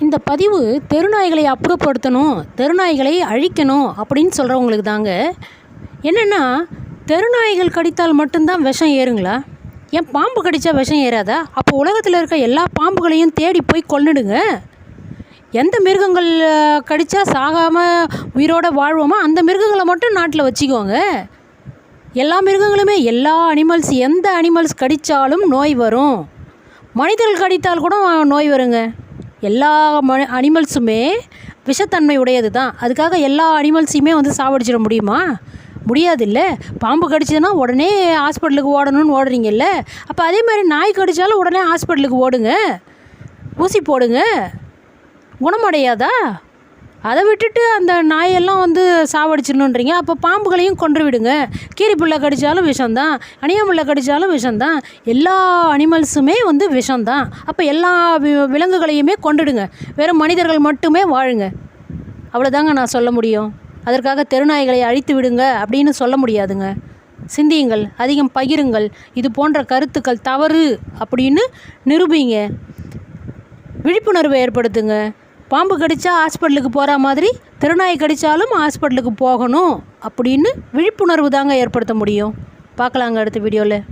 இந்த பதிவு தெருநாய்களை அப்புறப்படுத்தணும், தெருநாய்களை அழிக்கணும் அப்படின்னு சொல்கிறவங்களுக்கு தாங்க. என்னென்னா, தெருநாய்கள் கடித்தால் மட்டும்தான் விஷம் ஏறுங்களா? ஏன் பாம்பு கடித்தா விஷம் ஏறாதா? அப்போ உலகத்தில் இருக்க எல்லா பாம்புகளையும் தேடி போய் கொன்னுடுங்க. எந்த மிருகங்கள் கடித்தா சாகாமல் உயிரோடு வாழ்வோமோ அந்த மிருகங்களை மட்டும் நாட்டில் வச்சுக்கோங்க. எல்லா மிருகங்களுமே, எல்லா அனிமல்ஸ், எந்த அனிமல்ஸ் கடித்தாலும் நோய் வரும். மனிதர்கள் கடித்தால் கூட நோய் வருங்க. எல்லா அனிமல்ஸுமே விஷத்தன்மை உடையது தான். அதுக்காக எல்லா அனிமல்ஸையுமே சாவடிச்சிட முடியுமா? முடியாதுல்ல. பாம்பு கடிச்சதுன்னா உடனே ஹாஸ்பிட்டலுக்கு ஓடணும்னு ஓடுறீங்கல்ல. அப்போ அதே மாதிரி நாய் கடித்தாலும் உடனே ஹாஸ்பிட்டலுக்கு ஓடுங்க, ஊசி போடுங்க. குணமடையாதா? அதை விட்டுட்டு அந்த நாயெல்லாம் சாவடிச்சிடணுன்றீங்க. அப்போ பாம்புகளையும் கொன்று விடுங்க. கீரிப்புள்ள கடித்தாலும் விஷம்தான், அணியாமுள்ள கடித்தாலும் விஷம்தான். எல்லா அனிமல்ஸுமே விஷம்தான். அப்போ எல்லா விலங்குகளையுமே கொண்டுடுங்க. வெறும் மனிதர்கள் மட்டுமே வாழுங்க. அவ்வளோதாங்க நான் சொல்ல முடியும். அதற்காக தெருநாய்களை அழித்து விடுங்க அப்படின்னு சொல்ல முடியாதுங்க. சிந்தியுங்கள், அதிகம் பகிருங்கள். இது போன்ற கருத்துக்கள் தவறு அப்படின்னு நிரூபிங்க. விழிப்புணர்வை ஏற்படுத்துங்க. பாம்பு கடித்தா ஹாஸ்பிட்டலுக்கு போகிற மாதிரி தெருநாய் கடித்தாலும் ஹாஸ்பிட்டலுக்கு போகணும் அப்படின்னு விழிப்புணர்வு தாங்க ஏற்படுத்த முடியும். பார்க்கலாங்க அடுத்த வீடியோவில்.